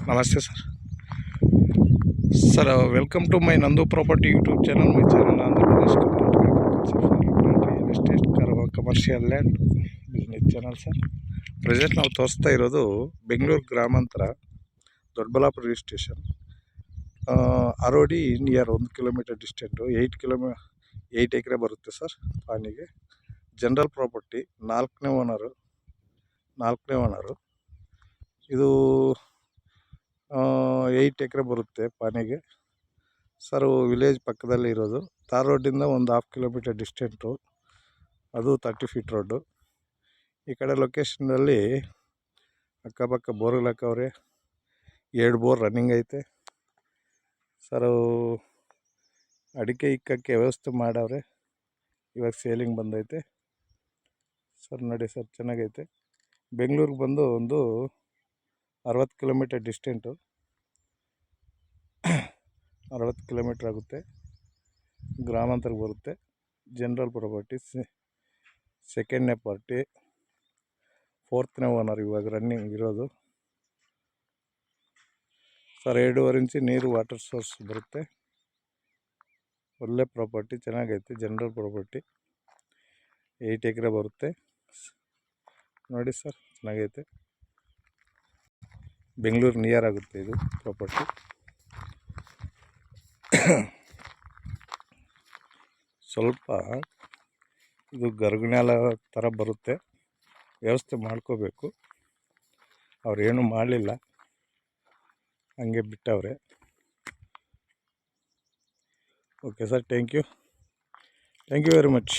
नमस्ते sir welcome to my Nandu property YouTube channel my channel Andhra Pradesh Karnataka real estate commercial land business channel sir present ನಾವು ತೋರಿಸ್ತಾ ಇರೋದು ಬೆಂಗಳೂರು ಗ್ರಾಮಾಂತರ Doddaballapur registration ಆರೋಡಿ ನಿಯರ್ 1 ಕಿಲೋಮೀಟರ್ ಡಿಸ್ಟೆಂಟ್ 8 ಎಕರೆ ಬರುತ್ತೆ sir ಪಾನಿಗೆ ಜನರಲ್ ಪ್ರಾಪರ್ಟಿ ನಾಲ್ಕನೇ ಓನರು ಇದು 8 ಎಕರೆ ಬರುತ್ತೆ ಪಾನಿಗೆ ಸರ್ ವಿಲೇಜ್ ಪಕ್ಕದಲ್ಲಿ ಇರೋದು ತಾರ್ ರೋಡಿಂದ ಒಂದು 1/2 ಕಿಲೋಮೀಟರ್ ಡಿಸ್ಟೆಂಟು ಅದು 30 ಫೀಟ್ ರೋಡು ಈ ಕಡೆ ಲೊಕೇಶನಲ್ಲಿ ಅಕ್ಕಪಕ್ಕ ಬೋರ್ಗಳು ಹಾಕವ್ರೆ 2 ಬೋರ್ ರನ್ನಿಂಗ್ ಐತೆ ಸರ್ ಅಡಿಕೆ ಇಕ್ಕಕ್ಕೆ ವ್ಯವಸ್ಥೆ ಮಾಡವ್ರೆ ಇವಾಗ ಸೇಲಿಂಗ್ ಬಂದೈತೆ ಸರ್ ನೋಡಿ ಸರ್ ಚೆನ್ನಾಗೈತೆ ಬೆಂಗಳೂರಿಗೆ ಬಂದು ಒಂದು 60 ಕಿಲೋಮೀಟರ್ ಡಿಸ್ಟೆಂಟು 60 ಕಿಲೋಮೀಟರ್ ಆಗುತ್ತೆ ಗ್ರಾಮಾಂತರಕ್ಕೆ ಬರುತ್ತೆ ಜನರಲ್ ಪ್ರಾಪರ್ಟಿ ಸೆಕೆಂಡ್ನೇ ಪಾರ್ಟಿ 4ನೇ ಓನರ್ ಇವಾಗ ರನ್ನಿಂಗ್ ಇರೋದು ಸರ್ 2.5 ಇಂಚು ನೀರು ವಾಟರ್ ಸೋರ್ಸ್ ಬರುತ್ತೆ ಒಳ್ಳೆ ಪ್ರಾಪರ್ಟಿ ಚೆನ್ನಾಗೈತೆ ಜನರಲ್ ಪ್ರಾಪರ್ಟಿ 8 ಎಕರೆ ಬರುತ್ತೆ ನೋಡಿ ಸರ್ ಚೆನ್ನಾಗೈತೆ ಬೆಂಗಳೂರು ನಿಯರ್ ಆಗುತ್ತೆ ಇದು ಪ್ರಾಪರ್ಟಿ ಸ್ವಲ್ಪ ಇದು ಗರ್ಗಣ್ಯಾಲ ಥರ ಬರುತ್ತೆ ವ್ಯವಸ್ಥೆ ಮಾಡ್ಕೋಬೇಕು ಅವ್ರೇನು ಮಾಡಲಿಲ್ಲ ಹಂಗೆ ಬಿಟ್ಟವ್ರೆ okay sir thank you very much